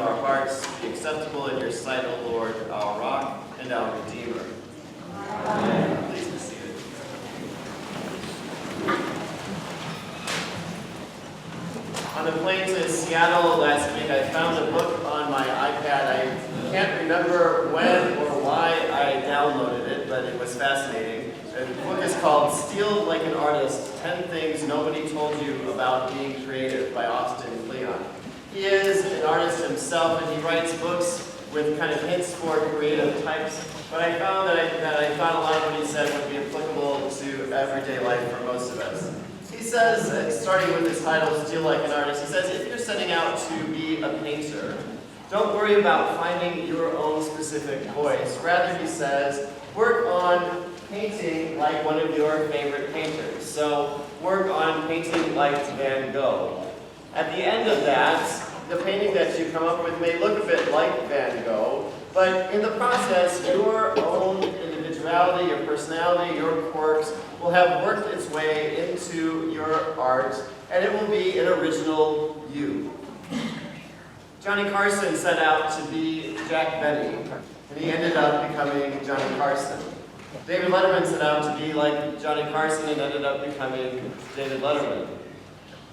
our hearts be acceptable in your sight, O Lord, our rock and our Redeemer. Amen. Please be seated. On the plane to Seattle last week, I found a book on my iPad. I can't remember when or why I downloaded it, but it was fascinating. The book is called Steal Like an Artist, 10 Things Nobody Told You About Being Creative by Austin Kleon. He is an artist himself, and he writes books with kind of hints for creative types. But I found that I thought a lot of what he said would be applicable to everyday life for most of us. He says, starting with his title, Steal Like an Artist, he says, if you're setting out to be a painter, don't worry about finding your own specific voice. Rather, he says, work on painting like one of your favorite painters. So work on painting like Van Gogh. At the end of that, the painting that you come up with may look a bit like Van Gogh, but in the process, your own individuality, your personality, your quirks will have worked its way into your art, and it will be an original you. Johnny Carson set out to be Jack Benny, and he ended up becoming Johnny Carson. David Letterman set out to be like Johnny Carson and ended up becoming David Letterman.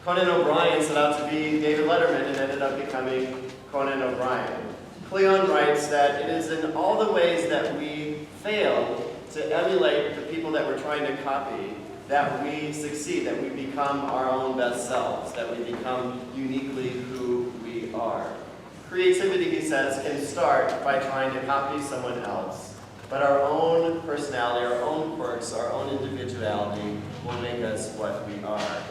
Conan O'Brien set out to be David Letterman and ended up becoming Conan O'Brien. Kleon writes that it is in all the ways that we fail to emulate the people that we're trying to copy that we succeed, that we become our own best selves, that we become uniquely who we are. Creativity, he says, can start by trying to copy someone else, but our own personality, our own quirks, our own individuality will make us what we are.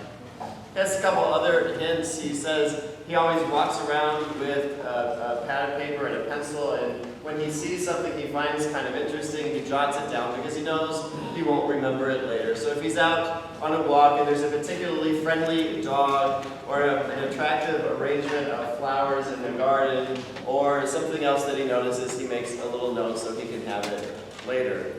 He has a couple other hints. He says he always walks around with a pad of paper and a pencil, and when he sees something he finds kind of interesting, he jots it down because he knows he won't remember it later. So if he's out on a walk and there's a particularly friendly dog or an attractive arrangement of flowers in the garden or something else that he notices, he makes a little note so he can have it later.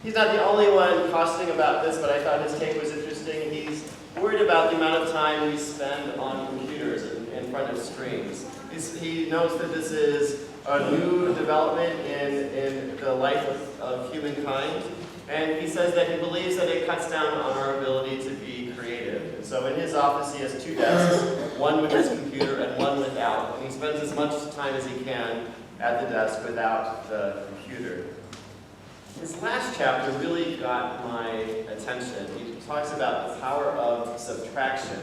He's not the only one cautioning about this, but I thought his take was interesting. He's worried about the amount of time we spend on computers in front of screens. He knows that this is a new development in the life of humankind, and he says that he believes that it cuts down on our ability to be creative. And so in his office he has two desks, one with his computer and one without, and he spends as much time as he can at the desk without the computer. His last chapter really got my attention. He talks about the power of subtraction.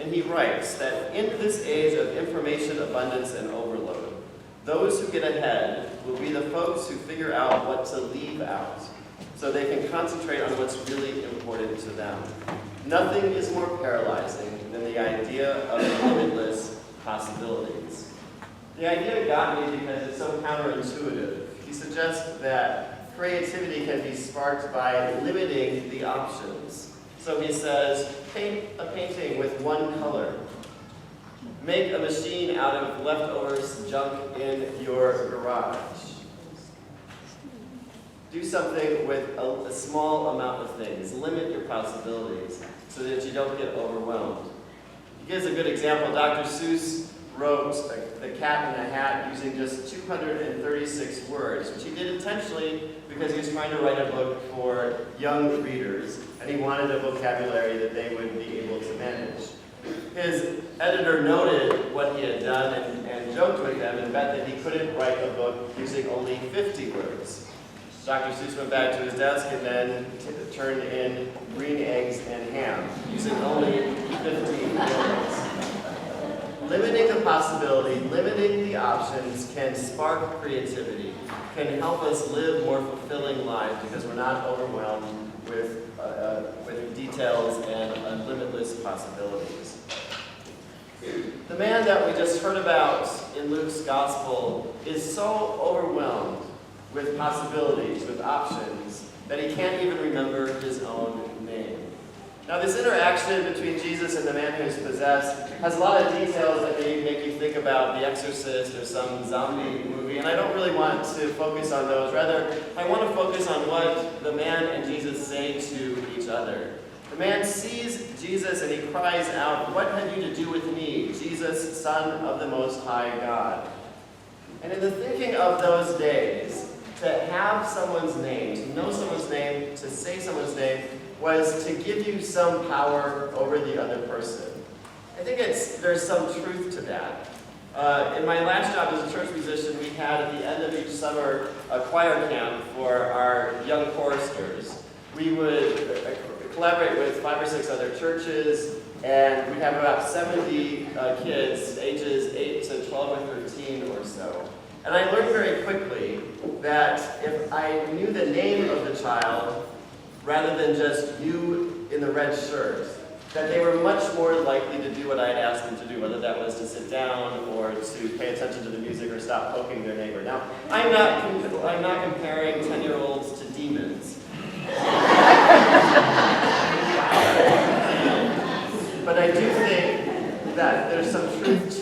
And he writes that in this age of information abundance and overload, those who get ahead will be the folks who figure out what to leave out so they can concentrate on what's really important to them. Nothing is more paralyzing than the idea of limitless possibilities. The idea got me because it's so counterintuitive. He suggests that creativity can be sparked by limiting the options. So he says, paint a painting with one color. Make a machine out of leftovers junk in your garage. Do something with a small amount of things. Limit your possibilities so that you don't get overwhelmed. He gives a good example. Dr. Seuss wrote The Cat in the Hat using just 236 words, which he did intentionally because he was trying to write a book for young readers, and he wanted a vocabulary that they would be able to manage. His editor noted what he had done and joked with him and bet that he couldn't write a book using only 50 words. Dr. Seuss went back to his desk and then turned in green eggs and ham, using only 15 words. Limiting the possibility, limiting the options can spark creativity, can help us live more fulfilling lives because we're not overwhelmed with details and limitless possibilities. The man that we just heard about in Luke's gospel is so overwhelmed with possibilities, with options, that he can't even remember his own name. Now, this interaction between Jesus and the man who's possessed has a lot of details that may make you think about The Exorcist or some zombie movie, and I don't really want to focus on those. Rather, I want to focus on what the man and Jesus say to each other. The man sees Jesus and he cries out, "What have you to do with me, Jesus, Son of the Most High God?" And in the thinking of those days, to have someone's name, to know someone's name, to say someone's name, was to give you some power over the other person. I think there's some truth to that. In my last job as a church musician, we had at the end of each summer a choir camp for our young choristers. We would collaborate with 5 or 6 other churches, and we'd have about 70 kids, ages 8 to 12 or 13 or so. And I learned very quickly that if I knew the name of the child, rather than just you in the red shirt, that they were much more likely to do what I had asked them to do, whether that was to sit down or to pay attention to the music or stop poking their neighbor. Now, I'm not comparing 10-year-olds to demons. But I do think that there's some truth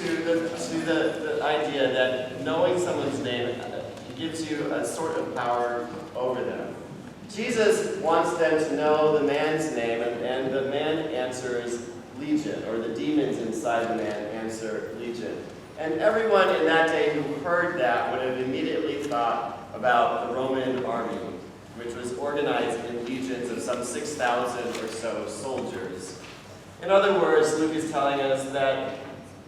to the idea that knowing someone's name gives you a sort of power over them. Jesus wants them to know the man's name, and the man answers Legion, or the demons inside the man answer Legion. And everyone in that day who heard that would have immediately thought about the Roman army, which was organized in legions of some 6,000 or so soldiers. In other words, Luke is telling us that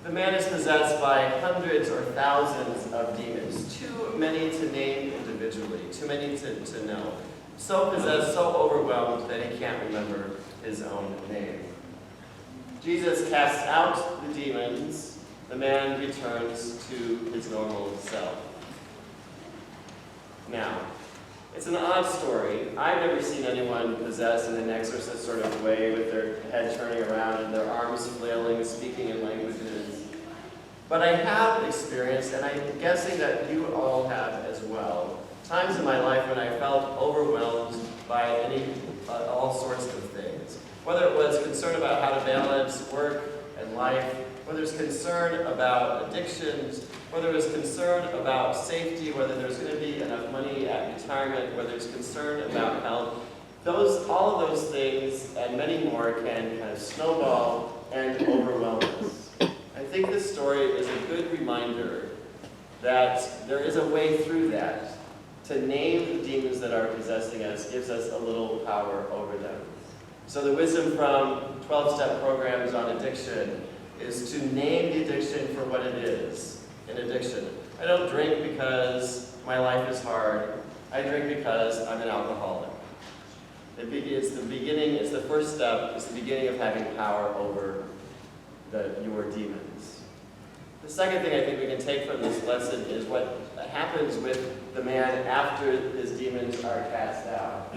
the man is possessed by hundreds or thousands of demons, too many to name individually, too many to know. So possessed, so overwhelmed that he can't remember his own name. Jesus casts out the demons. The man returns to his normal self. Now, it's an odd story. I've never seen anyone possessed in an exorcist sort of way with their head turning around and their arms flailing, speaking in languages. But I have experienced, and I'm guessing that you all have as well, times in my life when I felt overwhelmed by all sorts of things. Whether it was concern about how to balance work and life, whether it's concern about addictions, whether it was concern about safety, whether there's going to be enough money at retirement, whether it's concern about health, all of those things and many more can kind of snowball and overwhelm us. I think this story is a good reminder that there is a way through that. To name the demons that are possessing us gives us a little power over them. So the wisdom from 12-step programs on addiction is to name the addiction for what it is, an addiction. I don't drink because my life is hard. I drink because I'm an alcoholic. It's the beginning, it's the first step, it's the beginning of having power over your demons. The second thing I think we can take from this lesson is what happens with the man after his demons are cast out.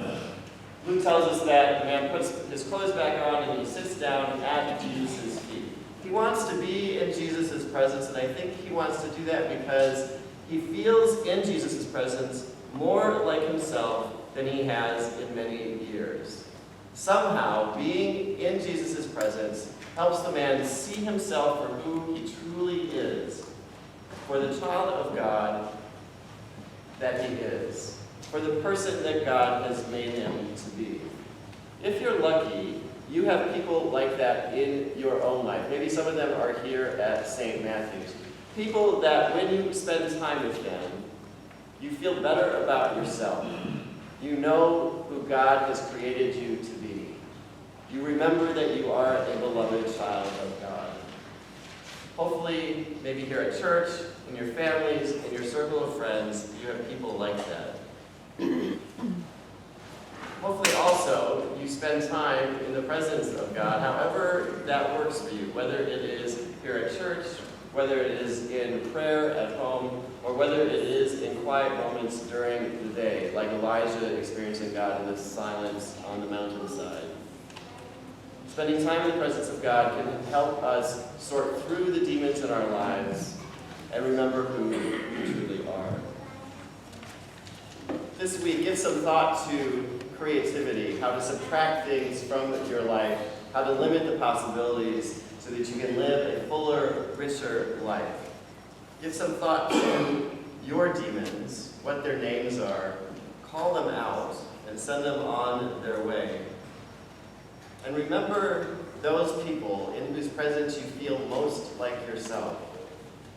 Luke tells us that the man puts his clothes back on and he sits down at Jesus' feet. He wants to be in Jesus' presence, and I think he wants to do that because he feels in Jesus' presence more like himself than he has in many years. Somehow, being in Jesus' presence helps the man see himself for who he truly is, for the child of God that he is, for the person that God has made him to be. If you're lucky, you have people like that in your own life. Maybe some of them are here at St. Matthew's. People that when you spend time with them, you feel better about yourself. You know who God has created you to be. You remember that you are a beloved child of God. Hopefully, maybe here at church, in your families, in your circle of friends, you have people like that. Hopefully also, you spend time in the presence of God, however that works for you, whether it is here at church, whether it is in prayer at home, or whether it is in quiet moments during the day, like Elijah experiencing God in the silence on the mountainside. Spending time in the presence of God can help us sort through the demons in our lives and remember who we truly are. This week, give some thought to creativity, how to subtract things from your life, how to limit the possibilities so that you can live a fuller, richer life. Give some thought to your demons, what their names are, call them out, and send them on their way. And remember those people in whose presence you feel most like yourself.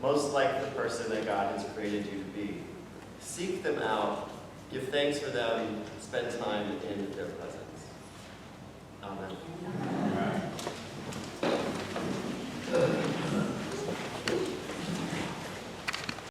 most like the person that God has created you to be. Seek them out, give thanks for them, spend time in their presence. Amen.